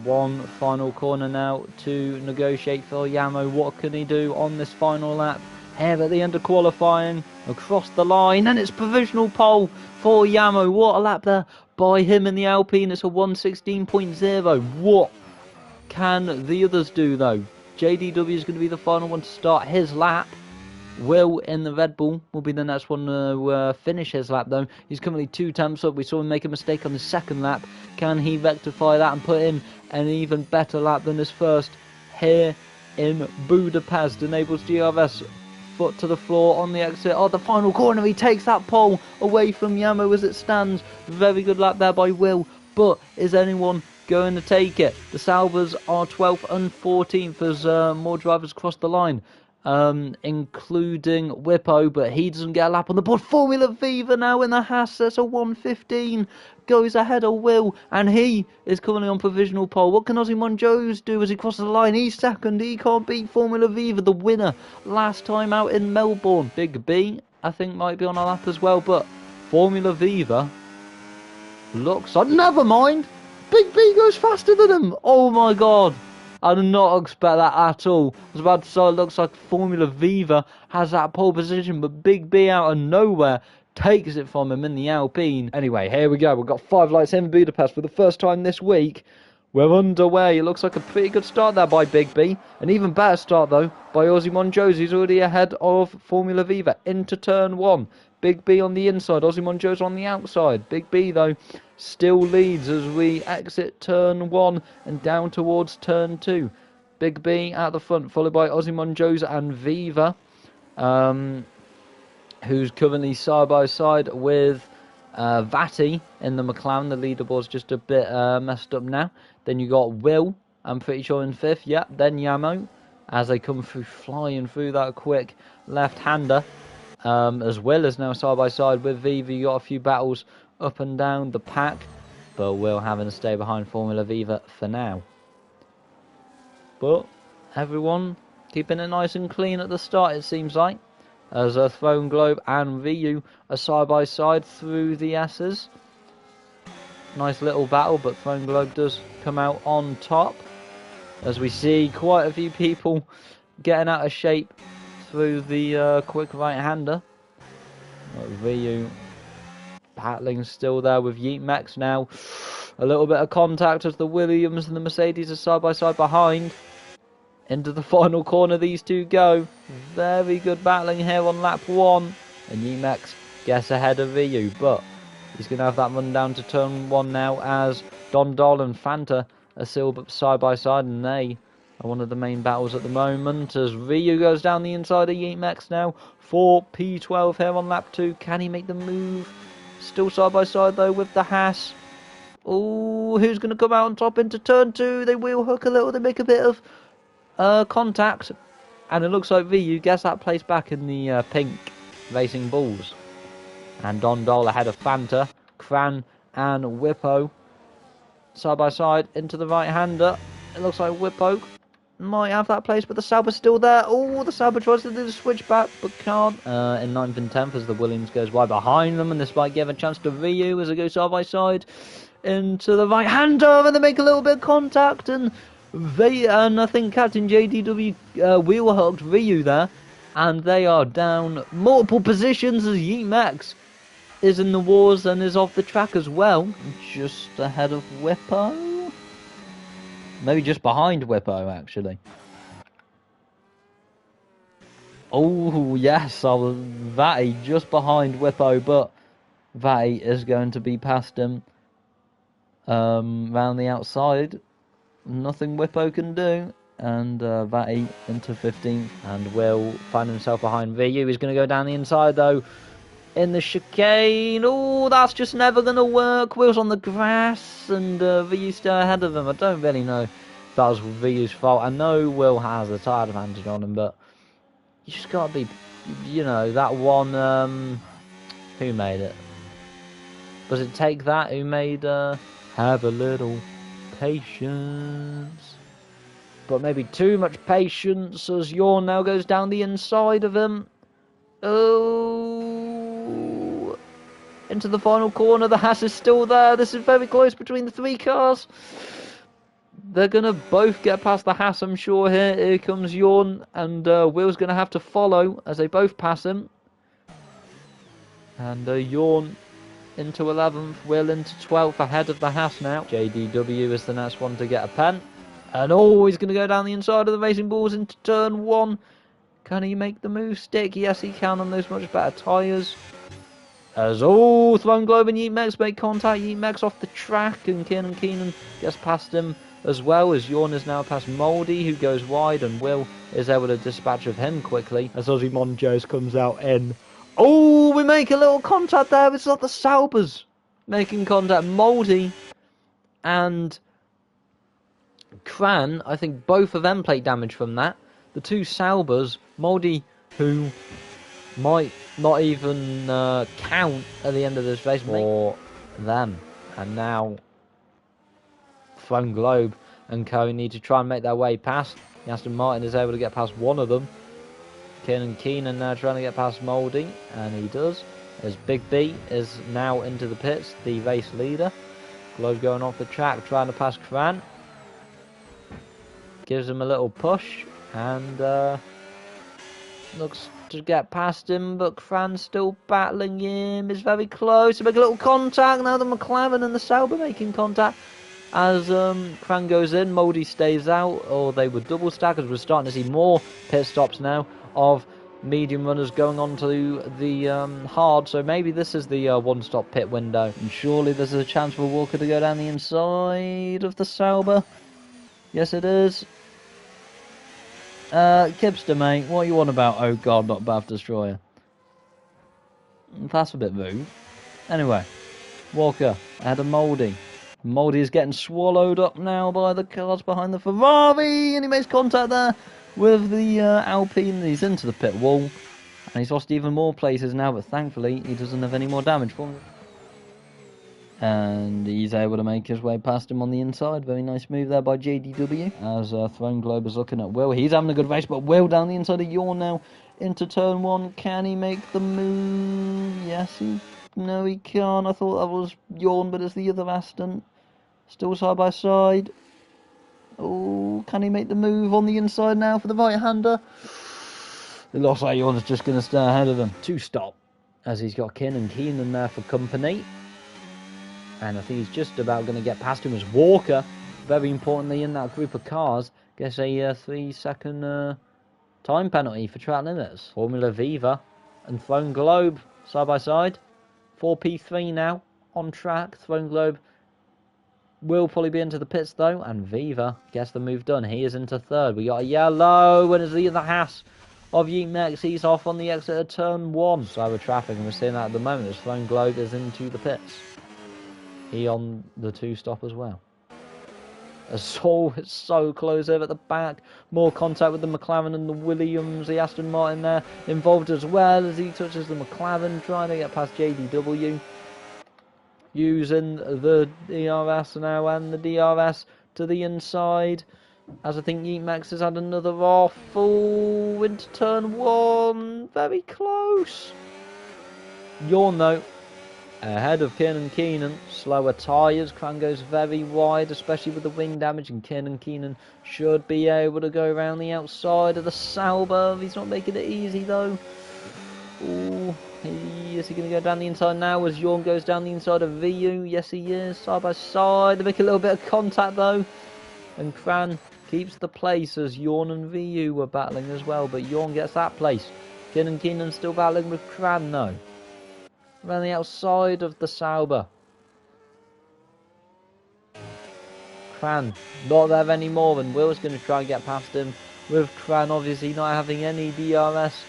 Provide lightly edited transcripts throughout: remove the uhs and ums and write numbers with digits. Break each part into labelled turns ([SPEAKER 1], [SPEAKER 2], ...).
[SPEAKER 1] One final corner now to negotiate for Yamo. What can he do on this final lap? Here at the end of qualifying, across the line, and it's provisional pole for Yamo. What a lap there by him in the Alpine. It's a 1:16.0. What can the others do though? JDW is going to be the final one to start his lap. Will in the Red Bull will be the next one to finish his lap though. He's currently 2 temps up. We saw him make a mistake on his second lap. Can he rectify that and put in an even better lap than his first here in Budapest? Enables GRS foot to the floor on the exit. Oh, the final corner, he takes that pole away from Yamo as it stands. Very good lap there by Will, but is anyone going to take it? The Salvers are 12th and 14th as more drivers cross the line, including Whippo, but he doesn't get a lap on the board. Formula Viva now in the Haas. That's a 1:15, goes ahead of Will, and he is currently on provisional pole. What can Osimhen Jones do as he crosses the line? He's second. He can't beat Formula Viva, the winner last time out in Melbourne. Big B, I think, might be on a lap as well, but Formula Viva looks like... Never mind! Big B goes faster than him! Oh my god! I did not expect that at all. I was about to say it looks like Formula Viva has that pole position, but Big B out of nowhere takes it from him in the Alpine. Anyway, here we go. We've got 5 lights in Budapest for the first time this week. We're underway. It looks like a pretty good start there by Big B. An even better start, though, by Osimhen Jones. He's already ahead of Formula Viva into turn 1. Big B on the inside, Osimhen Jones on the outside. Big B, though, still leads as we exit turn 1 and down towards turn 2. Big B at the front, followed by Osimhen Jones and Viva, who's currently side by side with Vatti in the McLaren. The leaderboard's just a bit messed up now. Then you got Will, I'm pretty sure, in 5th. Yep, then Yamo, as they come through, flying through that quick left-hander. As Will is now side by side with Viva. You got a few battles up and down the pack, but Will having to stay behind Formula Viva for now. But everyone keeping it nice and clean at the start, it seems like, as Throne Globe and Ryu are side by side through the S's. Nice little battle, but Throne Globe does come out on top, as we see quite a few people getting out of shape through the quick right-hander. Ryu battling still there with Yeet Max now. A little bit of contact as the Williams and the Mercedes are side by side behind. Into the final corner these two go. Very good battling here on lap 1. And Yeet Max gets ahead of Ryu, but he's going to have that run down to turn 1 now, as Don Dol and Fanta are still side by side, and they are one of the main battles at the moment, as Ryu goes down the inside of Yeet Max now for P12 here on lap 2. Can he make the move? Still side by side though with the Haas. Oh, who's going to come out on top into turn 2? They wheel hook a little, they make a bit of contact, and it looks like Ryu gets that place back in the pink Racing Bulls. And Don Dol ahead of Fanta, Kran and Whippo side by side into the right-hander. It looks like Whippo might have that place, but the Sauber's still there. Oh, the Sauber tries to do the switchback, but can't. In 9th and 10th as the Williams goes wide behind them, and this might give a chance to Ryu as they go side by side into the right-hander, and they make a little bit of contact, and I think Captain JDW wheel hooked Ryu there, and they are down multiple positions as Yeet Max is in the wars and is off the track as well, just ahead of Whippo. Maybe just behind Whippo, actually. Oh, yes, Vatti just behind Whippo, but Vatti is going to be past him round the outside. Nothing Whippo can do. And Vatti into 15th, and Will find himself behind Ryu. He's going to go down the inside, though, in the chicane. Oh, that's just never going to work. Will's on the grass, and Ryu's still ahead of him. I don't really know if that was Ryu's fault. I know Will has a tire advantage on him, but you just got to be, you know, that one, who made it? Was it Take That who made, have a little patience? But maybe too much patience, as Yorn now goes down the inside of him. Oh, into the final corner. The Haas is still there. This is very close between the 3 cars. they're going to both get past the Haas, I'm sure, here. Here comes Yawn, and Will's going to have to follow as they both pass him. And Yawn into 11th, Will into 12th, ahead of the Haas now. JDW is the next one to get a pen. And he's going to go down the inside of the Racing Bulls into turn 1. Can he make the move stick? Yes, he can on those much better tyres. As Throne Globe and Yeetmex make contact. Yeetmex off the track, and Keenan gets past him as well, as Yawn is now past Mouldy, who goes wide, and Will is able to dispatch of him quickly as Ozzy Monjos comes out in. We make a little contact there. It's not the Saubers making contact. Mouldy and Cran, I think both of them plate damage from that. The two Saubers, Mouldy, who might not even count at the end of this race for them. And now Throne Globe and Co need to try and make their way past. Aston Martin is able to get past one of them. Keenan now trying to get past Mouldy, and he does. As BIGBEE is now into the pits, the race leader. Globe going off the track, trying to pass Cran. Gives him a little push, and looks to get past him, but Cran's still battling him. It's very close. To make a little contact. Now the McLaren and the Sauber making contact. As Cran goes in, Mouldy stays out, or they would double stack, as we're starting to see more pit stops now of medium runners going on to the hard. So maybe this is the one-stop pit window. And surely there's a chance for Walker to go down the inside of the Sauber. Yes, it is. Kipster, mate, what are you on about? Oh god, not Bath Destroyer. That's a bit rude. Anyway, Walker ahead of Mouldy. Mouldy is getting swallowed up now by the cars behind the Ferrari, and he makes contact there with the Alpine. He's into the pit wall, and he's lost even more places now, but thankfully he doesn't have any more damage for him. And he's able to make his way past him on the inside. Very nice move there by JDW. As Throne Globe is looking at Will. He's having a good race, but Will down the inside of Yawn now into turn 1. Can he make the move? Yes, no, he can't. I thought that was Yawn, but it's the other Aston. Still side by side. Can he make the move on the inside now for the right-hander? It looks like Yawn's just going to stay ahead of him. 2-stop, as he's got Keenan there for company. And I think he's just about going to get past him as Walker, very importantly in that group of cars, gets a 3-second time penalty for track limits. Formula Viva and Throne Globe side by side. 4P3 now on track. Throne Globe will probably be into the pits though, and Viva gets the move done. He is into third. We got a yellow, and it's the other Haas of Yeetmex. He's off on the exit of turn 1. Cyber traffic, and we're seeing that at the moment as Throne Globe is into the pits. He on the 2-stop as well. As it's so close over at the back. More contact with the McLaren and the Williams. The Aston Martin there involved as well, as he touches the McLaren, trying to get past JDW. Using the DRS now, and the DRS to the inside. As I think Yeetmex has had another off. Into turn 1. Very close. Yawn though. Ahead of Keenan, slower tyres. Cran goes very wide, especially with the wing damage, and Keenan should be able to go around the outside of the Sauber. He's not making it easy though. Is he going to go down the inside now as Yawn goes down the inside of VU? Yes, he is, side by side. They make a little bit of contact though, and Cran keeps the place as Yawn and VU were battling as well, but Yawn gets that place. Keenan still battling with Cran though. Around the outside of the Sauber. Cran not there anymore, and Will's going to try and get past him with Cran obviously not having any DRS.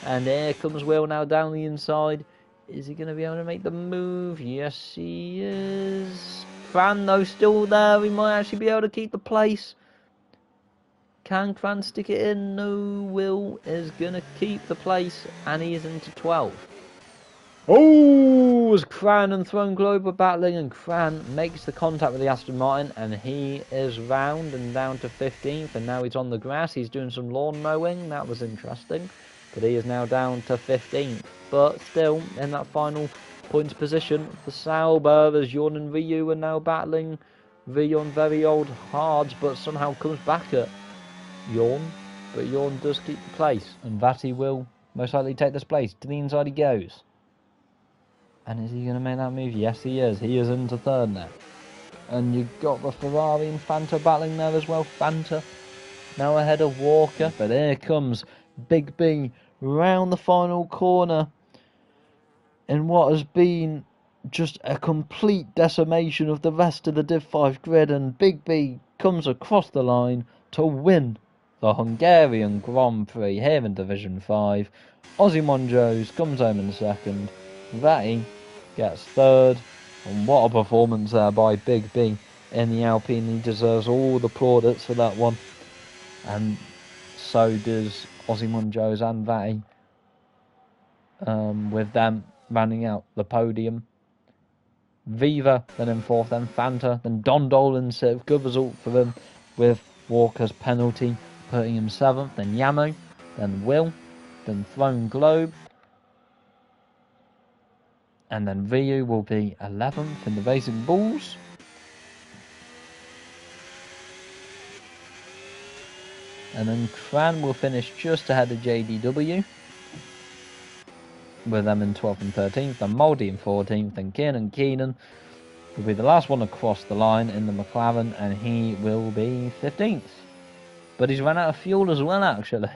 [SPEAKER 1] And here comes Will now down the inside. Is he going to be able to make the move? Yes, he is. Cran though still there. He might actually be able to keep the place. Can Cran stick it in? No, Will is going to keep the place, and he is into 12. As Cran and Throne Globe were battling, and Cran makes the contact with the Aston Martin, and he is round and down to 15th, and now he's on the grass. He's doing some lawn mowing. That was interesting, but he is now down to 15th, but still in that final points position. The Sauber, as Yawn and Ryu are now battling V on very old hards, but somehow comes back at Yawn. But Yawn does keep the place, and Vati will most likely take this place. To the inside he goes. And is he going to make that move? Yes, he is. He is into third now. And you've got the Ferrari and Fanta battling there as well. Fanta now ahead of Walker. But here comes BIGBEE round the final corner in what has been just a complete decimation of the rest of the Div 5 grid. And BIGBEE comes across the line to win the Hungarian Grand Prix here in Division 5. Ozymandias comes home in second. Vati gets third. And what a performance there by BIGBEE in the Alpine. He deserves all the plaudits for that one. And so does Ozymandias and Vati. With them rounding out the podium. Viva then in fourth, then Fanta, then Don Dolan sixth. Good result for him with Walker's penalty putting him seventh. Then Yamo, then Will, then Throne Globe. And then Vu will be 11th in the Racing Bulls. And then Cran will finish just ahead of JDW, with them in 12th and 13th. Then Mouldy in 14th. Then Keenan will be the last one across the line in the McLaren, and he will be 15th. But he's run out of fuel as well, actually.